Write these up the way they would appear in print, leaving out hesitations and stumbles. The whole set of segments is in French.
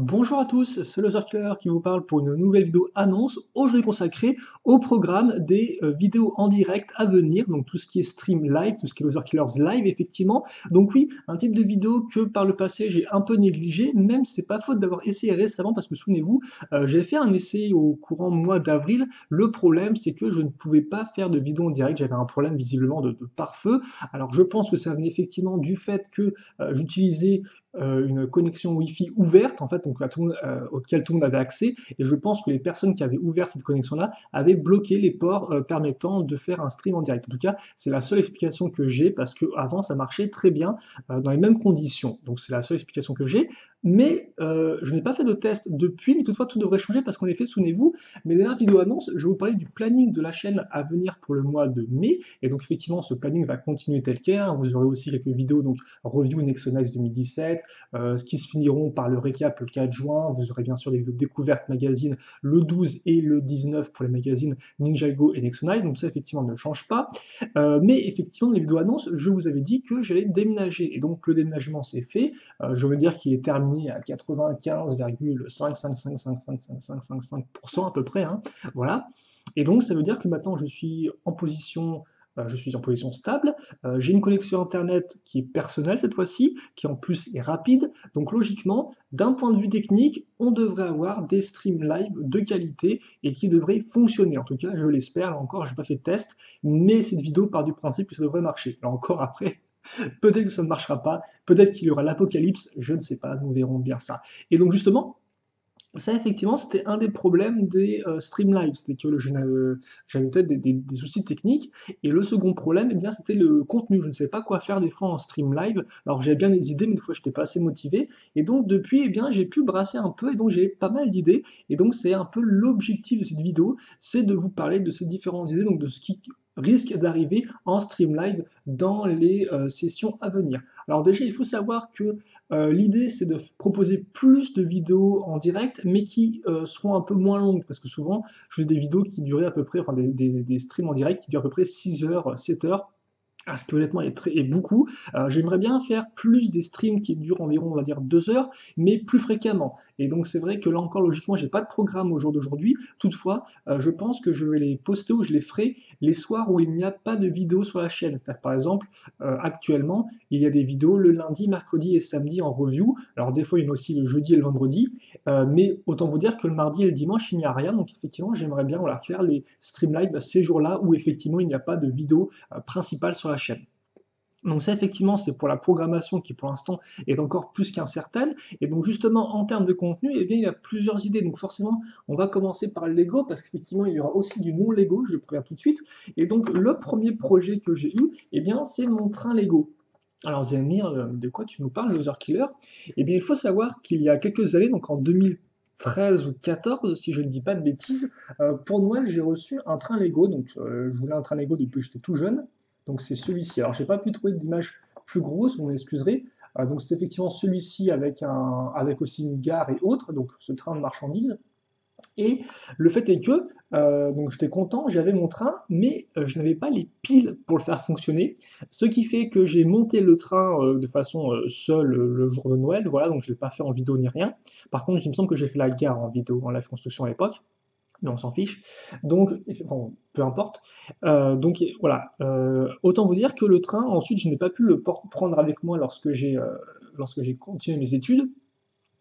Bonjour à tous, c'est le Circulaire qui vous parle pour une nouvelle vidéo annonce, aujourd'hui consacrée au programme des vidéos en direct à venir, donc tout ce qui est stream live, tout ce qui est Loser Killers live effectivement. Donc oui, un type de vidéo que par le passé j'ai un peu négligé, même si c'est pas faute d'avoir essayé récemment, parce que souvenez-vous, j'ai fait un essai au courant mois d'avril. Le problème c'est que je ne pouvais pas faire de vidéo en direct, j'avais un problème visiblement de pare-feu. Alors je pense que ça venait effectivement du fait que j'utilisais une connexion Wi-Fi ouverte, en fait, donc auquel tout le monde avait accès, et je pense que les personnes qui avaient ouvert cette connexion-là avaient bloqué les ports permettant de faire un stream en direct. En tout cas, c'est la seule explication que j'ai, parce que avant ça marchait très bien dans les mêmes conditions. Donc c'est la seule explication que j'ai, mais je n'ai pas fait de test depuis, mais toutefois tout devrait changer, parce qu'en effet, souvenez-vous, mes dernières vidéos annonces, je vais vous parler du planning de la chaîne à venir pour le mois de mai, et donc effectivement, ce planning va continuer tel quel, hein. Vous aurez aussi quelques vidéos, donc review Nexonice 2017, qui se finiront par le récap le 4 juin. Vous aurez bien sûr des vidéos découvertes magazine le 12 et le 19 pour les magazines Ninjago et Nexonice, donc ça effectivement ne change pas. Mais effectivement, dans les vidéos annonces, je vous avais dit que j'allais déménager, et donc le déménagement c'est fait. Je veux dire qu'il est terminé à 95,5555555% à peu près, hein, voilà. Et donc ça veut dire que maintenant je suis en position stable, j'ai une connexion internet qui est personnelle cette fois-ci, qui en plus est rapide, donc logiquement, d'un point de vue technique, on devrait avoir des streams live de qualité et qui devraient fonctionner. En tout cas, je l'espère, là encore, je n'ai pas fait de test, mais cette vidéo part du principe que ça devrait marcher. Là encore, après, peut-être que ça ne marchera pas, peut-être qu'il y aura l'apocalypse, je ne sais pas, nous verrons bien ça. Et donc justement, ça, effectivement, c'était un des problèmes des stream live, c'était que j'avais peut-être des soucis techniques. Et le second problème, eh bien, c'était le contenu. Je ne savais pas quoi faire des fois en stream live. Alors j'avais bien des idées, mais des fois, je n'étais pas assez motivé. Et donc, depuis, eh bien, j'ai pu brasser un peu, et donc j'ai pas mal d'idées. Et donc, c'est un peu l'objectif de cette vidéo, c'est de vous parler de ces différentes idées, donc de ce qui risque d'arriver en stream live dans les sessions à venir. Alors déjà, il faut savoir que l'idée, c'est de proposer plus de vidéos en direct, mais qui seront un peu moins longues, parce que souvent, je fais des vidéos qui duraient à peu près, enfin des streams en direct qui durent à peu près 6 heures, 7 heures, ce qui honnêtement est beaucoup. J'aimerais bien faire plus des streams qui durent environ, on va dire, 2 heures, mais plus fréquemment. Et donc c'est vrai que là encore, logiquement, j'ai pas de programme au jour d'aujourd'hui. Toutefois, je pense que je vais les poster ou je les ferai les soirs où il n'y a pas de vidéo sur la chaîne. Par exemple, actuellement, il y a des vidéos le lundi, mercredi et samedi en review. Alors des fois, il y en a aussi le jeudi et le vendredi. Mais autant vous dire que le mardi et le dimanche, il n'y a rien. Donc effectivement, j'aimerais bien voilà, faire les stream live ces jours-là où effectivement, il n'y a pas de vidéo principale sur la chaîne. Donc ça, effectivement, c'est pour la programmation qui, pour l'instant, est encore plus qu'incertaine. Et donc, justement, en termes de contenu, eh bien, il y a plusieurs idées. Donc, forcément, on va commencer par le Lego, parce qu'effectivement, il y aura aussi du non-Lego, je le préviens tout de suite. Et donc, le premier projet que j'ai eu, eh bien, c'est mon train Lego. Alors, vous allez me dire, de quoi tu nous parles, Loser Killer? Eh bien, il faut savoir qu'il y a quelques années, donc en 2013 ou 2014, si je ne dis pas de bêtises, pour Noël, j'ai reçu un train Lego. Donc, je voulais un train Lego depuis que j'étais tout jeune. Donc c'est celui-ci. Alors j'ai pas pu trouver d'image plus grosse, vous m'excuserez. Donc c'est effectivement celui-ci avec aussi une gare et autres, donc ce train de marchandises. Et le fait est que, donc j'étais content, j'avais mon train, mais je n'avais pas les piles pour le faire fonctionner. Ce qui fait que j'ai monté le train de façon seule le jour de Noël, voilà, donc je ne l'ai pas fait en vidéo ni rien. Par contre, il me semble que j'ai fait la gare en vidéo, en live construction à l'époque, mais on s'en fiche. Donc, enfin, peu importe. Donc voilà, autant vous dire que le train, ensuite, je n'ai pas pu le prendre avec moi lorsque j'ai continué mes études.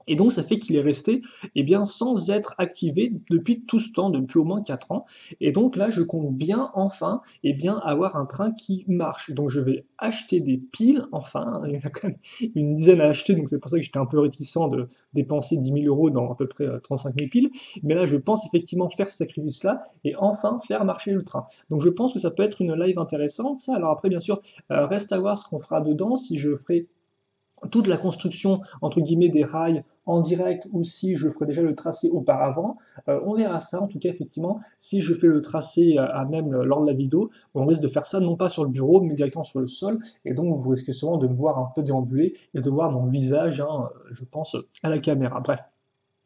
Et donc, ça fait qu'il est resté eh bien, sans être activé depuis tout ce temps, depuis au moins 4 ans. Et donc là, je compte bien enfin eh bien, avoir un train qui marche. Donc, je vais acheter des piles, enfin. Il y en a quand même une dizaine à acheter, donc c'est pour ça que j'étais un peu réticent de dépenser 10 000 euros dans à peu près 35 000 piles. Mais là, je pense effectivement faire ce sacrifice-là et enfin faire marcher le train. Donc, je pense que ça peut être une live intéressante, ça. Alors après, bien sûr, reste à voir ce qu'on fera dedans, si je ferai toute la construction entre guillemets des rails en direct ou si je ferai déjà le tracé auparavant. On verra ça. En tout cas, effectivement, si je fais le tracé à même lors de la vidéo, on risque de faire ça non pas sur le bureau, mais directement sur le sol. Et donc, vous risquez souvent de me voir un peu déambuler et de voir mon visage, hein, je pense, à la caméra. Bref.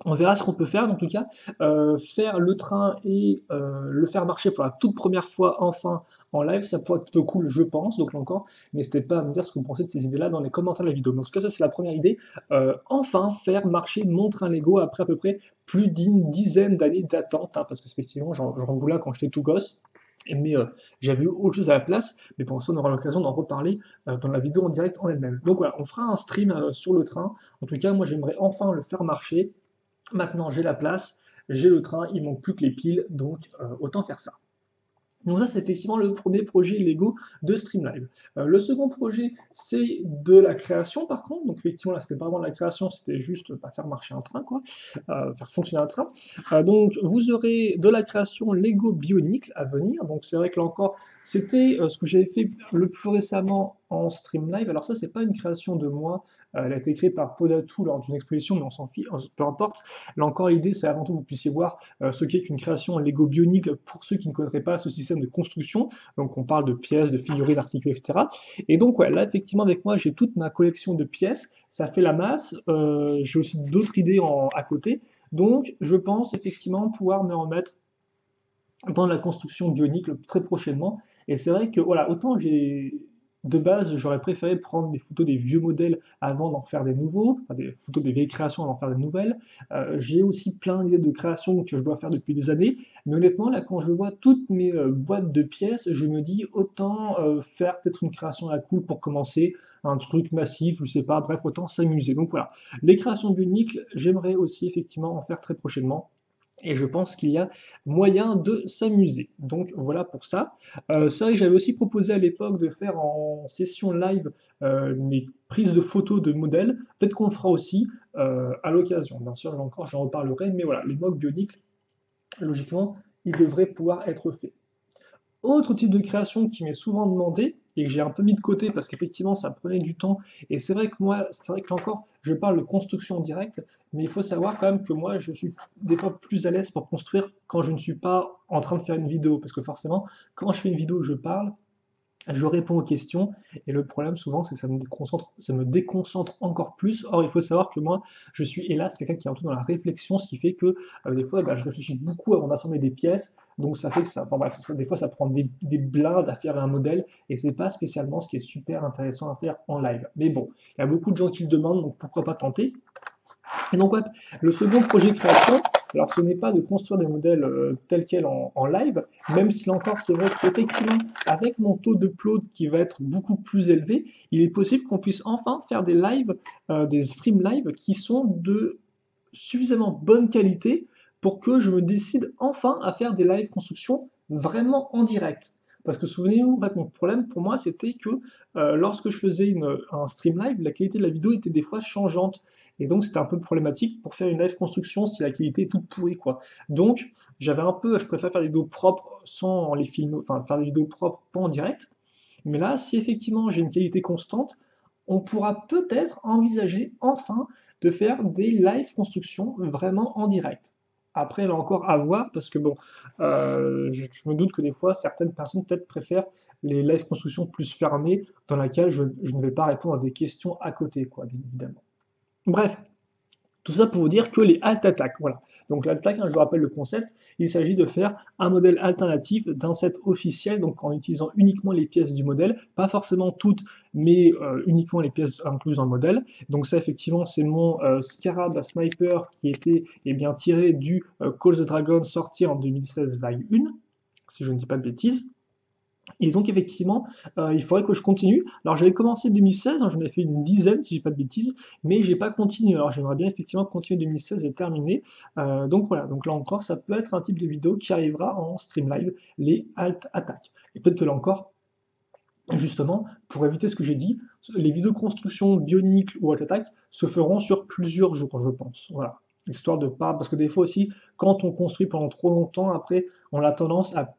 On verra ce qu'on peut faire, en tout cas, faire le train et le faire marcher pour la toute première fois enfin en live, ça pourrait être plutôt cool, je pense. Donc là encore, n'hésitez pas à me dire ce que vous pensez de ces idées-là dans les commentaires de la vidéo. Mais en tout cas, ça c'est la première idée. Enfin faire marcher mon train Lego après à peu près plus d'une dizaine d'années d'attente, hein, parce que effectivement, j'en voulais un quand j'étais tout gosse. Mais j'avais eu autre chose à la place, mais pour ça on aura l'occasion d'en reparler dans la vidéo en direct en elle-même. Donc voilà, on fera un stream sur le train. En tout cas, moi j'aimerais enfin le faire marcher. Maintenant, j'ai la place, j'ai le train, il manque plus que les piles, donc autant faire ça. Donc ça, c'est effectivement le premier projet Lego de Streamlive. Le second projet, c'est de la création, par contre. Donc effectivement, là, c'était pas vraiment de la création, c'était juste faire marcher un train, quoi, faire fonctionner un train. Donc vous aurez de la création Lego Bionicle à venir. Donc c'est vrai que là encore, c'était ce que j'avais fait le plus récemment en Streamlive. Alors ça, c'est pas une création de moi. Elle a été créée par Podatou lors d'une exposition, mais on s'en fiche, peu importe. Là encore, l'idée, c'est avant tout que vous puissiez voir ce qu'est qu'une création Lego Bionic pour ceux qui ne connaîtraient pas ce système de construction. Donc on parle de pièces, de figurines, d'articles, etc. Et donc ouais, là effectivement avec moi j'ai toute ma collection de pièces, ça fait la masse. J'ai aussi d'autres idées à côté. Donc je pense effectivement pouvoir me remettre dans la construction bionique très prochainement. Et c'est vrai que voilà, autant de base, j'aurais préféré prendre des photos des vieux modèles avant d'en faire des nouveaux, enfin, des photos des vieilles créations avant d'en faire des nouvelles. J'ai aussi plein d'idées de créations que je dois faire depuis des années. Mais honnêtement, là, quand je vois toutes mes boîtes de pièces, je me dis autant faire peut-être une création à la cool pour commencer, un truc massif, je sais pas, bref, autant s'amuser. Donc voilà, les créations bioniques, j'aimerais aussi effectivement en faire très prochainement. Et je pense qu'il y a moyen de s'amuser. Donc voilà pour ça. C'est vrai que j'avais aussi proposé à l'époque de faire en session live mes prises de photos de modèles. Peut-être qu'on le fera aussi à l'occasion. Bien sûr, là encore, j'en reparlerai. Mais voilà, les mocs bioniques, logiquement, ils devraient pouvoir être faits. Autre type de création qui m'est souvent demandé et que j'ai un peu mis de côté parce qu'effectivement ça prenait du temps. Et c'est vrai que moi, c'est vrai que là encore, je parle de construction en direct, mais il faut savoir quand même que moi, je suis des fois plus à l'aise pour construire quand je ne suis pas en train de faire une vidéo. Parce que forcément, quand je fais une vidéo, je parle, je réponds aux questions et le problème souvent c'est que ça me déconcentre encore plus. Or il faut savoir que moi je suis hélas quelqu'un qui est un peu dans la réflexion, ce qui fait que des fois je réfléchis beaucoup avant d'assembler des pièces, donc ça fait que ça, enfin, bref, des fois ça prend des blindes à faire un modèle et c'est pas spécialement ce qui est super intéressant à faire en live. Mais bon, il y a beaucoup de gens qui le demandent, donc pourquoi pas tenter. Et donc, ouais, le second projet création, alors ce n'est pas de construire des modèles tels quels en live, même si là encore, c'est vrai qu'effectivement, avec mon taux de d'upload qui va être beaucoup plus élevé, il est possible qu'on puisse enfin faire des lives, des streams live qui sont de suffisamment bonne qualité pour que je me décide enfin à faire des live construction vraiment en direct. Parce que souvenez-vous, en fait, mon problème pour moi, c'était que lorsque je faisais un stream live, la qualité de la vidéo était des fois changeante. Et donc, c'était un peu problématique pour faire une live construction si la qualité est toute pourrie, quoi. Donc, je préfère faire des vidéos propres sans les filmer, enfin, faire des vidéos propres pas en direct. Mais là, si effectivement j'ai une qualité constante, on pourra peut-être envisager enfin de faire des live constructions vraiment en direct. Après, là encore, à voir, parce que bon, je me doute que des fois, certaines personnes peut-être préfèrent les live constructions plus fermées, dans lesquelles je ne vais pas répondre à des questions à côté, quoi, bien évidemment. Bref, tout ça pour vous dire que les alt attaques, voilà. Donc l'alt attack, hein, je vous rappelle le concept, il s'agit de faire un modèle alternatif d'un set officiel, donc en utilisant uniquement les pièces du modèle, pas forcément toutes, mais uniquement les pièces incluses dans le modèle. Donc ça effectivement c'est mon Scarab Sniper qui était bien tiré du Call the Dragon sorti en 2016 vague 1, si je ne dis pas de bêtises. Et donc effectivement, il faudrait que je continue. Alors j'avais commencé 2016, hein, j'en ai fait une dizaine si j'ai pas de bêtises, mais j'ai pas continué. Alors j'aimerais bien effectivement continuer 2016 et terminer. Donc voilà, donc là encore, ça peut être un type de vidéo qui arrivera en stream live, les alt attaques. Et peut-être que là encore, justement, pour éviter ce que j'ai dit, les vidéos construction bionique ou alt attaque se feront sur plusieurs jours, je pense. Voilà. Histoire de pas, parce que des fois aussi, quand on construit pendant trop longtemps, après, on a tendance à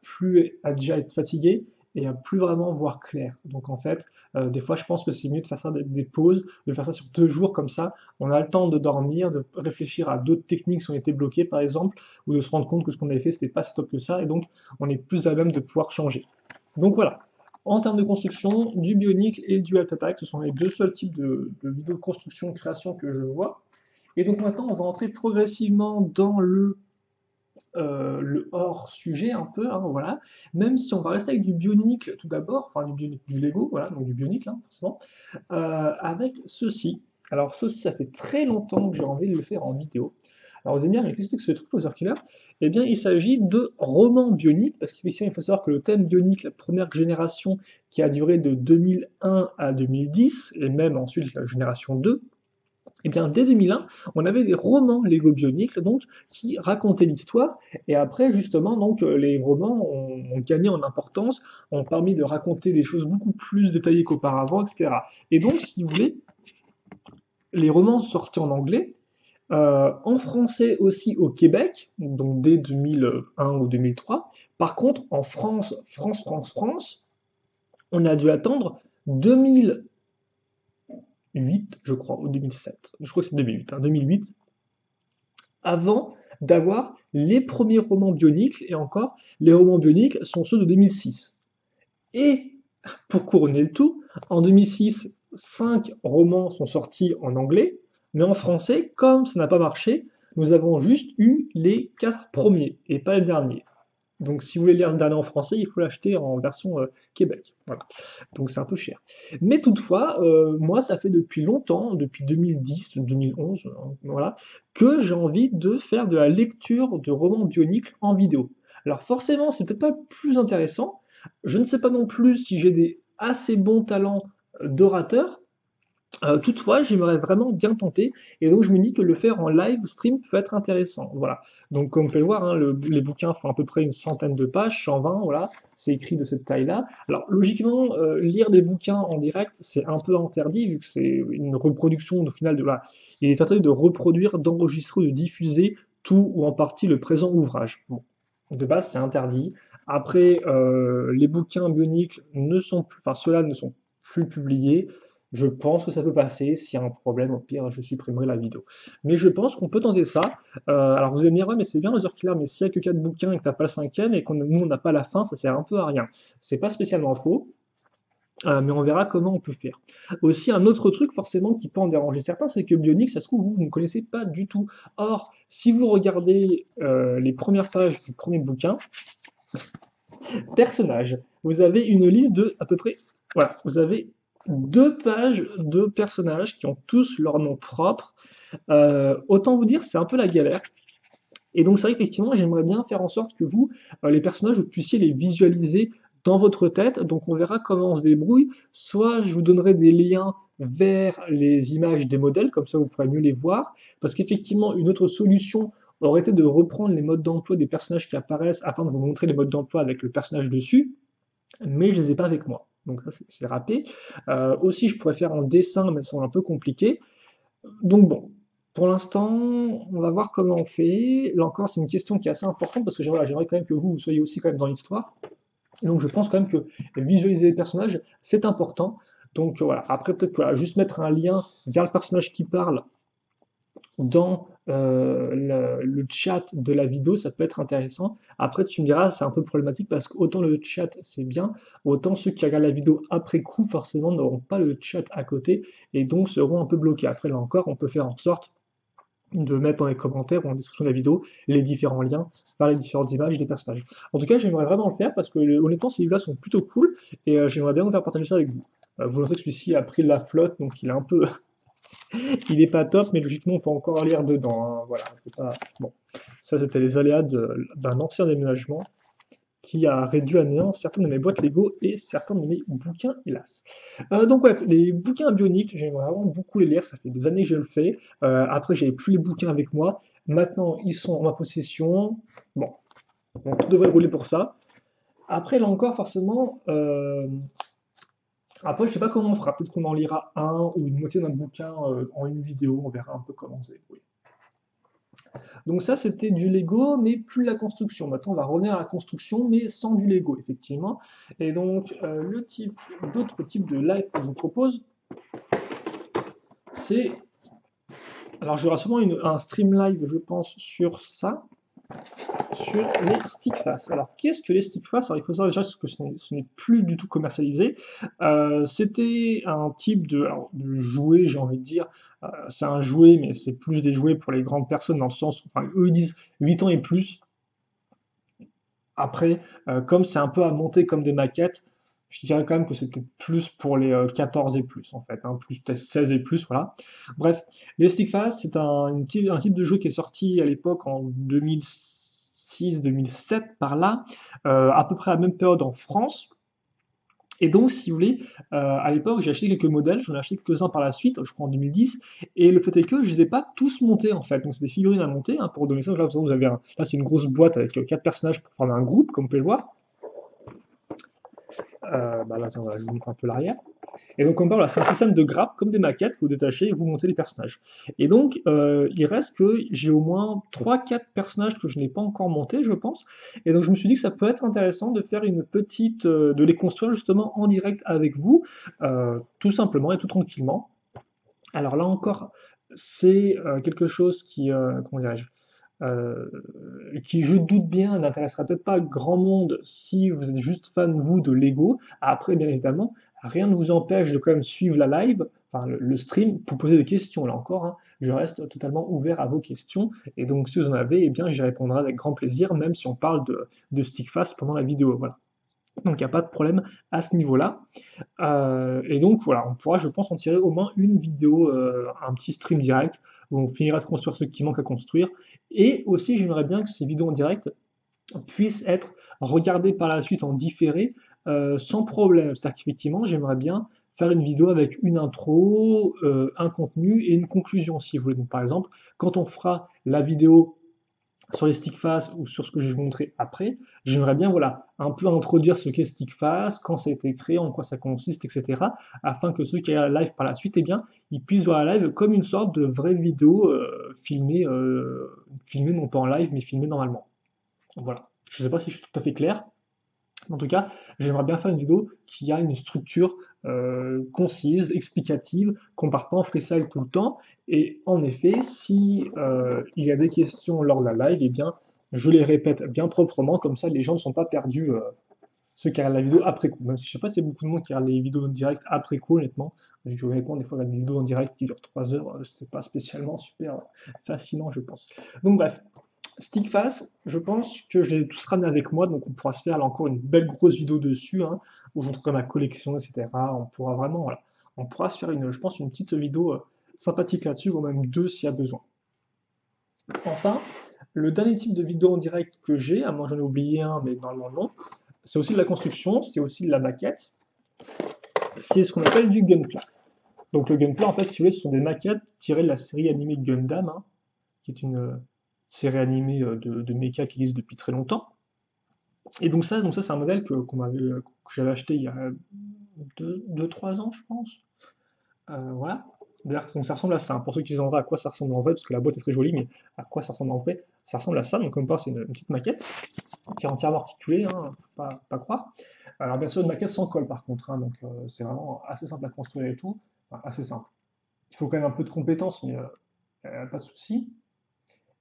déjà être fatigué et à plus vraiment voir clair. Donc en fait, des fois, je pense que c'est mieux de faire ça des pauses, de faire ça sur 2 jours comme ça. On a le temps de dormir, de réfléchir à d'autres techniques qui ont été bloquées, par exemple, ou de se rendre compte que ce qu'on avait fait, c'était pas si top que ça, et donc on est plus à même de pouvoir changer. Donc voilà. En termes de construction, du bionique et du alt attack, ce sont les deux seuls types de vidéos de construction, création que je vois. Et donc maintenant, on va entrer progressivement dans le hors sujet un peu, hein, voilà. Même si on va rester avec du bionicle tout d'abord, enfin du bionicle, du Lego, voilà, donc du bionicle, hein, forcément, avec ceci. Alors ceci, ça fait très longtemps que j'ai envie de le faire en vidéo. Alors vous allez me dire, mais qu'est-ce que c'est que ce truc, Other Killer? Eh bien, il s'agit de romans bioniques, parce qu'effectivement, il faut savoir que le thème bionique, la première génération, qui a duré de 2001 à 2010, et même ensuite la génération 2, eh bien, dès 2001, on avait des romans Lego Bionicle, donc, qui racontaient l'histoire, et après, justement, donc, les romans ont gagné en importance, ont permis de raconter des choses beaucoup plus détaillées qu'auparavant, etc. Et donc, si vous voulez, les romans sortaient en anglais, en français aussi au Québec, donc dès 2001 ou 2003. Par contre, en France, on a dû attendre 2008, je crois, ou 2007. Je crois que c'est 2008, hein, 2008, avant d'avoir les premiers romans bioniques, et encore, les romans bioniques sont ceux de 2006. Et pour couronner le tout, en 2006, 5 romans sont sortis en anglais, mais en français, comme ça n'a pas marché, nous avons juste eu les 4 premiers, et pas les derniers. Donc si vous voulez lire le dernier en français, il faut l'acheter en version Québec. Voilà. Donc c'est un peu cher. Mais toutefois, moi, ça fait depuis longtemps, depuis 2010, 2011, voilà, que j'ai envie de faire de la lecture de romans bioniques en vidéo. Alors forcément, c'est peut-être pas le plus intéressant. Je ne sais pas non plus si j'ai des assez bons talents d'orateur. Toutefois, j'aimerais vraiment bien tenter, et donc je me dis que le faire en live stream peut être intéressant. Voilà. Donc, comme on peut le voir, hein, les bouquins font à peu près une centaine de pages, 120, voilà, c'est écrit de cette taille-là. Alors, logiquement, lire des bouquins en direct, c'est un peu interdit, vu que c'est une reproduction au final de. Voilà. Il est interdit de reproduire, d'enregistrer ou de diffuser tout ou en partie le présent ouvrage. Bon, de base, c'est interdit. Après, les bouquins bioniques ne sont plus, enfin, ceux-là ne sont plus publiés. Je pense que ça peut passer. S'il y a un problème, au pire, je supprimerai la vidéo. Mais je pense qu'on peut tenter ça. Alors vous allez me dire, ouais, mais c'est bien Other Killer, mais s'il n'y a que 4 bouquins et que tu n'as pas le cinquième et qu'on nous, on n'a pas la fin, ça sert un peu à rien. C'est pas spécialement faux. Mais on verra comment on peut faire. Aussi, un autre truc forcément qui peut en déranger certains, c'est que Bionic, ça se trouve, vous ne connaissez pas du tout. Or, si vous regardez les premières pages du premier bouquin, personnages, vous avez une liste de à peu près, voilà, vous avez 2 pages de personnages qui ont tous leur nom propre. Autant vous dire, c'est un peu la galère. Et donc c'est vrai qu'effectivement, j'aimerais bien faire en sorte que vous, les personnages, vous puissiez les visualiser dans votre tête. Donc on verra comment on se débrouille. Soit je vous donnerai des liens vers les images des modèles, comme ça vous pourrez mieux les voir. Parce qu'effectivement, une autre solution aurait été de reprendre les modes d'emploi des personnages qui apparaissent afin de vous montrer les modes d'emploi avec le personnage dessus, mais je les ai pas avec moi. Donc ça, c'est râpé. Aussi, je pourrais faire en dessin, mais c'est un peu compliqué. Donc bon, pour l'instant, on va voir comment on fait. Là encore, c'est une question qui est assez importante parce que voilà, j'aimerais quand même que vous soyez aussi quand même dans l'histoire. Et donc je pense quand même que visualiser les personnages, c'est important. Donc voilà, après peut-être voilà, juste mettre un lien vers le personnage qui parle dans le chat de la vidéo, ça peut être intéressant. Après, tu me diras, c'est un peu problématique parce qu'autant le chat, c'est bien, autant ceux qui regardent la vidéo après coup, forcément, n'auront pas le chat à côté et donc seront un peu bloqués. Après, là encore, on peut faire en sorte de mettre dans les commentaires ou en description de la vidéo les différents liens vers les différentes images des personnages. En tout cas, j'aimerais vraiment le faire parce que honnêtement, ces livres-là sont plutôt cool et j'aimerais bien vous faire partager ça avec vous. Vous noterez que celui-ci a pris de la flotte, donc il est un peu il est pas top, mais logiquement, on peut encore lire dedans, hein. Voilà, c'est pas. Bon. Ça, c'était les aléas d'un ancien déménagement qui a réduit à néant certaines de mes boîtes Lego et certains de mes bouquins, hélas. Donc, ouais, les bouquins bioniques, j'aimerais vraiment beaucoup les lire. Ça fait des années que je le fais. Après, j'avais plus les bouquins avec moi. Maintenant, ils sont en ma possession. Bon, donc tout devrait rouler pour ça. Après, là encore, forcément, après, je sais pas comment on fera. Peut-être qu'on en lira un ou une moitié d'un bouquin en une vidéo. On verra un peu comment c'est. Oui. Donc ça, c'était du Lego, mais plus la construction. Maintenant, on va revenir à la construction, mais sans du Lego, effectivement. Et donc, d'autres types de live que je vous propose, c'est... Alors, j'aurai sûrement un stream live, je pense, sur ça. sur les stick face. Alors, qu'est-ce que les stick face? Alors, il faut savoir déjà que ce n'est plus du tout commercialisé. C'était un type de jouet, j'ai envie de dire. C'est un jouet, mais c'est plus des jouets pour les grandes personnes, dans le sens où, enfin, eux, ils disent 8 ans et plus. Après, comme c'est un peu à monter comme des maquettes, je dirais quand même que c'est peut-être plus pour les 14 et plus, en fait, hein, plus peut-être 16 et plus, voilà. Bref, les Stickfast, c'est un type de jeu qui est sorti à l'époque en 2006-2007, par là, à peu près à la même période en France. Et donc, si vous voulez, à l'époque, j'ai acheté quelques modèles, j'en ai acheté quelques-uns par la suite, je crois en 2010, et le fait est que je les ai pas tous montés en fait. Donc, c'est des figurines à monter, hein, pour donner ça. Là, par exemple, là c'est une grosse boîte avec 4 personnages pour former un groupe, comme vous pouvez le voir. Bah là, attends, voilà, je vous montre un peu l'arrière. Et donc, comme ça, voilà, c'est un système de grappes, comme des maquettes, que vous détachez et vous montez les personnages. Et donc, il reste que j'ai au moins 3-4 personnages que je n'ai pas encore montés, je pense. Et donc, je me suis dit que ça peut être intéressant de faire une petite, de les construire justement en direct avec vous, tout simplement et tout tranquillement. Alors là encore, c'est quelque chose qui, comment dirais-je, euh, qui, je doute bien, n'intéressera peut-être pas grand monde si vous êtes juste fan, vous, de Lego. Après, bien évidemment, rien ne vous empêche de quand même suivre la live, enfin le stream, pour poser des questions. Là encore, hein, je reste totalement ouvert à vos questions. Et donc, si vous en avez, eh bien, j'y répondrai avec grand plaisir, même si on parle de Stickfast pendant la vidéo. Voilà. Donc, il n'y a pas de problème à ce niveau-là. Et donc voilà, on pourra, je pense, en tirer au moins une vidéo, un petit stream direct, où on finira de construire ce qui manque à construire. Et aussi, j'aimerais bien que ces vidéos en direct puissent être regardées par la suite en différé, sans problème. C'est-à-dire qu'effectivement, j'aimerais bien faire une vidéo avec une intro, un contenu et une conclusion, si vous voulez. Donc par exemple, quand on fera la vidéo sur les stickfast ou sur ce que je vais vous montrer après, j'aimerais bien voilà, un peu introduire ce qu'est stickfast, quand ça a été créé, en quoi ça consiste, etc. Afin que ceux qui regardent la live par la suite, eh bien, ils puissent voir la live comme une sorte de vraie vidéo filmée non pas en live, mais filmée normalement. Voilà. Je ne sais pas si je suis tout à fait clair. En tout cas, j'aimerais bien faire une vidéo qui a une structure concise, explicative, qu'on ne parte pas en freestyle tout le temps. Et en effet, si il y a des questions lors de la live, eh bien, je les répète bien proprement, comme ça les gens ne sont pas perdus, ceux qui regardent la vidéo après coup. Même si je sais pas s'il y a beaucoup de monde qui regarde les vidéos en direct après coup, honnêtement. Honnêtement, des fois, des vidéos en direct qui durent 3 heures, c'est pas spécialement super fascinant, je pense. Donc bref, Stickfast, je pense que je les ai tous ramenés avec moi, donc on pourra se faire là encore une belle grosse vidéo dessus, hein, où je montrerai ma collection, etc. On pourra vraiment, voilà, on pourra se faire je pense, une petite vidéo sympathique là-dessus, ou même deux s'il y a besoin. Enfin, le dernier type de vidéo en direct que j'ai, à moi j'en ai oublié un, mais normalement non, c'est aussi de la construction, c'est aussi de la maquette, c'est ce qu'on appelle du gunplay. Donc le gunplay, en fait, si vous voulez, ce sont des maquettes tirées de la série animée Gundam, hein, qui est une série animée de mecha qui existe depuis très longtemps. Et donc ça c'est un modèle que j'avais acheté il y a 2-3 ans, je pense. Voilà. D'ailleurs, donc ça ressemble à ça, hein. Pour ceux qui se demanderaient à quoi ça ressemble en vrai, parce que la boîte est très jolie, mais à quoi ça ressemble en vrai, ça ressemble à ça. Donc comme ça, c'est une petite maquette qui est entièrement articulée, hein, faut pas croire. Alors bien sûr, une maquette sans colle par contre, hein, donc c'est vraiment assez simple à construire et tout. Enfin, assez simple. Il faut quand même un peu de compétences, mais pas de souci.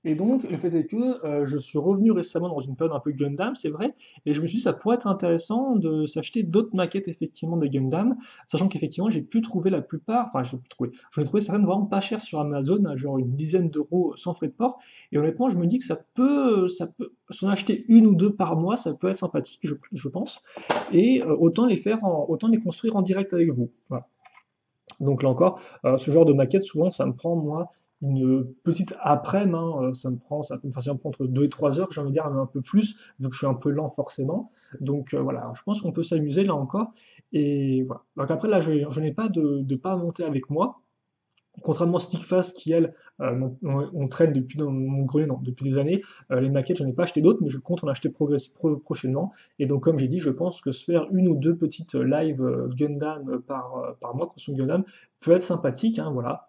Et donc, le fait est que je suis revenu récemment dans une période un peu Gundam, c'est vrai, et je me suis dit ça pourrait être intéressant de s'acheter d'autres maquettes effectivement des Gundam, sachant qu'effectivement j'ai pu trouver la plupart, enfin je l'ai pu trouver, j'en ai trouvé certaines vraiment pas chères sur Amazon, à genre une dizaine d'euros sans frais de port, et honnêtement je me dis que s'en acheter une ou deux par mois, ça peut être sympathique, je pense, et autant les construire en direct avec vous. Voilà. Donc là encore, ce genre de maquette, souvent, ça me prend, moi, une petite après-midi, hein, ça peut me facilement prendre entre 2 et 3 heures, j'ai envie de dire, même un peu plus, vu que je suis un peu lent forcément. Donc voilà, je pense qu'on peut s'amuser là encore. Et voilà. Donc après, là, je n'ai pas de pas à monter avec moi. Contrairement à Stickfast qui, elle, on traîne depuis dans mon grenier depuis des années, les maquettes, j'en ai pas acheté d'autres, mais je compte en acheter prochainement. Et donc, comme j'ai dit, je pense que se faire une ou deux petites live Gundam par mois, construction Gundam, peut être sympathique, hein, voilà.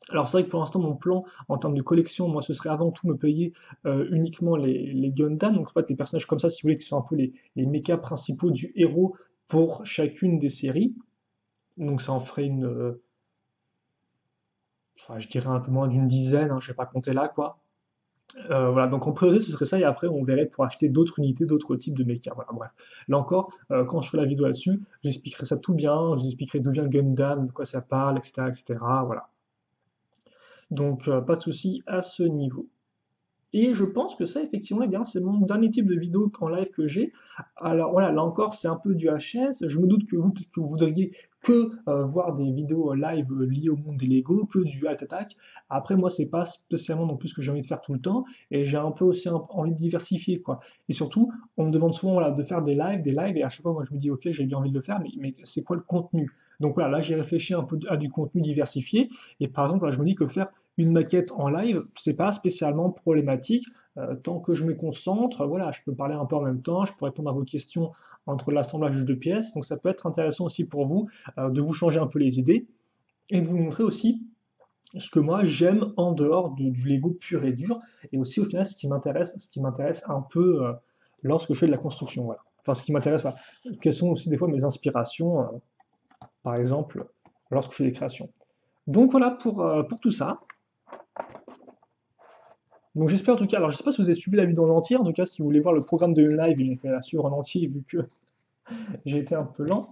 Alors c'est vrai que pour l'instant, mon plan en termes de collection, moi, ce serait avant tout me payer uniquement les Gundam, donc en fait, les personnages comme ça, si vous voulez, qui sont un peu les mechas principaux du héros pour chacune des séries. Donc ça en ferait enfin, je dirais un peu moins d'une dizaine, hein, je vais pas compter là, quoi. Voilà, donc en priorité, ce serait ça, et après, on verrait pour acheter d'autres unités, d'autres types de méca. Voilà, bref. Là encore, quand je ferai la vidéo là-dessus, j'expliquerai ça tout bien, je vous expliquerai d'où vient le Gundam, de quoi ça parle, etc., etc. Voilà. Donc, pas de souci à ce niveau. Et je pense que ça, effectivement, eh bien, c'est mon dernier type de vidéo en live que j'ai. Alors voilà, là encore, c'est un peu du HS. Je me doute que vous voudriez que voir des vidéos live liées au monde des Lego, que du Alt Attack. Après, moi, c'est pas spécialement non plus ce que j'ai envie de faire tout le temps. Et j'ai un peu aussi envie de diversifier, quoi. Et surtout, on me demande souvent voilà, de faire des lives, et à chaque fois, moi, je me dis, ok, j'ai bien envie de le faire, mais c'est quoi le contenu? Donc voilà, là, j'ai réfléchi un peu à du contenu diversifié. Et par exemple, là, je me dis que faire une maquette en live, c'est pas spécialement problématique. Tant que je me concentre, voilà, je peux parler un peu en même temps, je peux répondre à vos questions entre l'assemblage de pièces. Donc ça peut être intéressant aussi pour vous de vous changer un peu les idées et de vous montrer aussi ce que moi j'aime en dehors du Lego pur et dur, et aussi au final ce qui m'intéresse un peu lorsque je fais de la construction. Voilà. Enfin, ce qui m'intéresse, voilà. Quelles sont aussi des fois mes inspirations, par exemple, lorsque je fais des créations. Donc voilà pour tout ça. Donc j'espère en tout cas, alors je sais pas si vous avez suivi la vidéo en entier, en tout cas si vous voulez voir le programme de live, il est fait à suivre en entier vu que j'ai été un peu lent.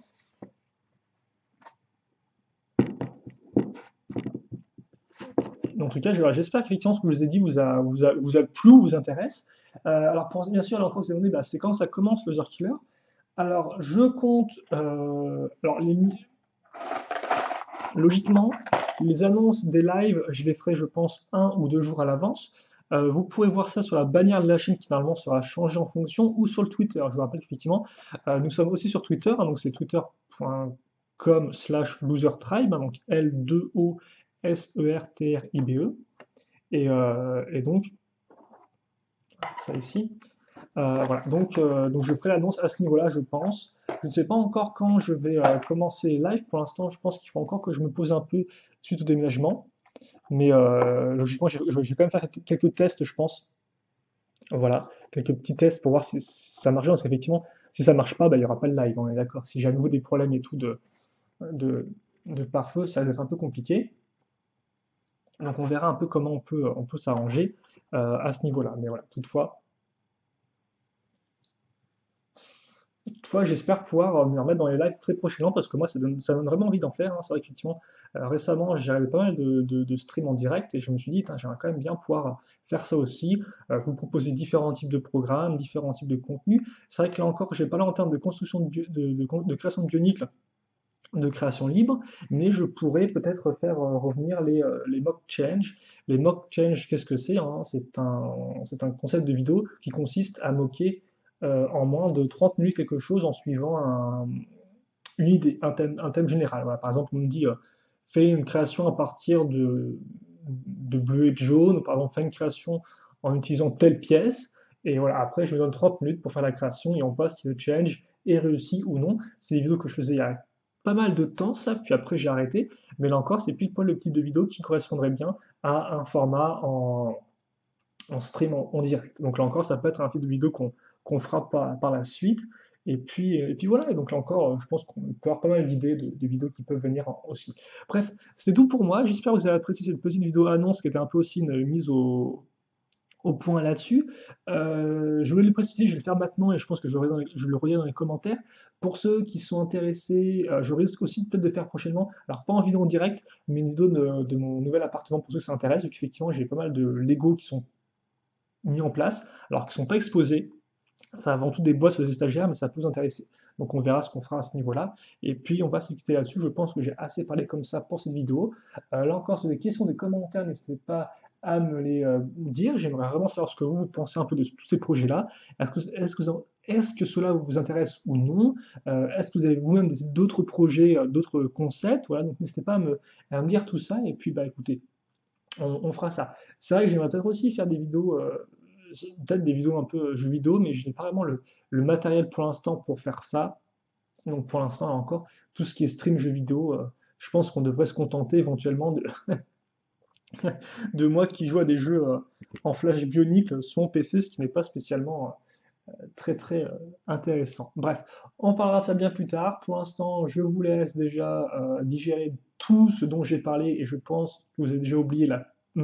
En tout cas, j'espère qu'effectivement ce que je vous ai dit vous a plu ou vous intéresse. Alors bien sûr, l'enfant que vous avez donné, bah, c'est quand ça commence le Zor Killer. Alors je compte, logiquement, les annonces des lives, je les ferai je pense 1 ou 2 jours à l'avance. Vous pourrez voir ça sur la bannière de la chaîne qui normalement sera changée en fonction, ou sur le Twitter. Je vous rappelle qu'effectivement, nous sommes aussi sur Twitter, hein, donc c'est twitter.com/losertribe, hein, donc LOSERTRIBE. Et donc, ça ici. Voilà, donc je ferai l'annonce à ce niveau-là, je pense. Je ne sais pas encore quand je vais commencer les lives. Pour l'instant, je pense qu'il faut encore que je me pose un peu suite au déménagement. Mais logiquement, je vais quand même faire quelques tests, je pense. Voilà, quelques petits tests pour voir si ça marche bien. Parce qu'effectivement, si ça marche pas, bah, il n'y aura pas de live, on est d'accord. Si j'ai à nouveau des problèmes et tout de, de pare-feu, ça va être un peu compliqué. Donc on verra un peu comment on peut s'arranger à ce niveau-là. Mais voilà, toutefois, j'espère pouvoir me remettre dans les lives très prochainement parce que moi, ça donne vraiment envie d'en faire, hein. C'est vrai qu'effectivement, récemment, j'ai regardé pas mal de streams en direct et je me suis dit, j'aimerais quand même bien pouvoir faire ça aussi, vous proposer différents types de programmes, différents types de contenus. C'est vrai que là encore, j'ai pas là en termes de construction de création de bionicle, de création libre, mais je pourrais peut-être faire revenir les mock change. Les mock change, qu'est-ce que c'est, hein? C'est un concept de vidéo qui consiste à moquer en moins de 30 minutes quelque chose en suivant une idée, un thème général. Voilà, par exemple, on me dit fais une création à partir de bleu et de jaune, ou par exemple fais une création en utilisant telle pièce, et voilà, après je me donne 30 minutes pour faire la création et on voit si le change est réussi ou non. C'est des vidéos que je faisais il y a pas mal de temps, ça, puis après j'ai arrêté, mais là encore, c'est pile poil le type de vidéo qui correspondrait bien à un format en stream en direct. Donc là encore, ça peut être un type de vidéo qu'on fera par la suite. Et puis voilà, et donc là encore, je pense qu'on peut avoir pas mal d'idées de vidéos qui peuvent venir aussi. Bref, c'est tout pour moi. J'espère que vous avez apprécié cette petite vidéo annonce qui était un peu aussi une mise au point là-dessus. Je voulais le préciser, je vais le faire maintenant et je pense que je le relis dans les commentaires. Pour ceux qui sont intéressés, je risque aussi peut-être de faire prochainement, alors pas en vidéo en direct, mais une vidéo de mon nouvel appartement pour ceux que ça intéresse, vu qu'effectivement j'ai pas mal de Lego qui sont mis en place, alors qu'ils ne sont pas exposés. Ça avant tout des boîtes sur les stagiaires, mais ça peut vous intéresser. Donc on verra ce qu'on fera à ce niveau-là. Et puis on va se quitter là-dessus. Je pense que j'ai assez parlé comme ça pour cette vidéo. Là encore, sur des questions, des commentaires, n'hésitez pas à me les dire. J'aimerais vraiment savoir ce que vous pensez un peu de tous ces projets-là. Est-ce que cela vous intéresse ou non? Est-ce que vous avez vous-même d'autres projets, d'autres concepts? Voilà, donc n'hésitez pas à me dire tout ça. Et puis, bah écoutez, on fera ça. C'est vrai que j'aimerais peut-être aussi faire des vidéos, peut-être des vidéos un peu jeux vidéo, mais je n'ai pas vraiment le matériel pour l'instant pour faire ça. Donc pour l'instant, là encore, tout ce qui est stream jeux vidéo, je pense qu'on devrait se contenter éventuellement de moi qui joue à des jeux en flash bionique sur mon PC, ce qui n'est pas spécialement très très intéressant. Bref, on parlera de ça bien plus tard. Pour l'instant, je vous laisse déjà digérer tout ce dont j'ai parlé et je pense que vous avez déjà oublié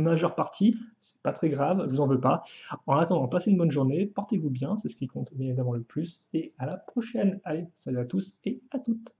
majeure partie, c'est pas très grave, je vous en veux pas. En attendant, passez une bonne journée, portez-vous bien, c'est ce qui compte bien évidemment le plus, et à la prochaine. Allez, salut à tous et à toutes.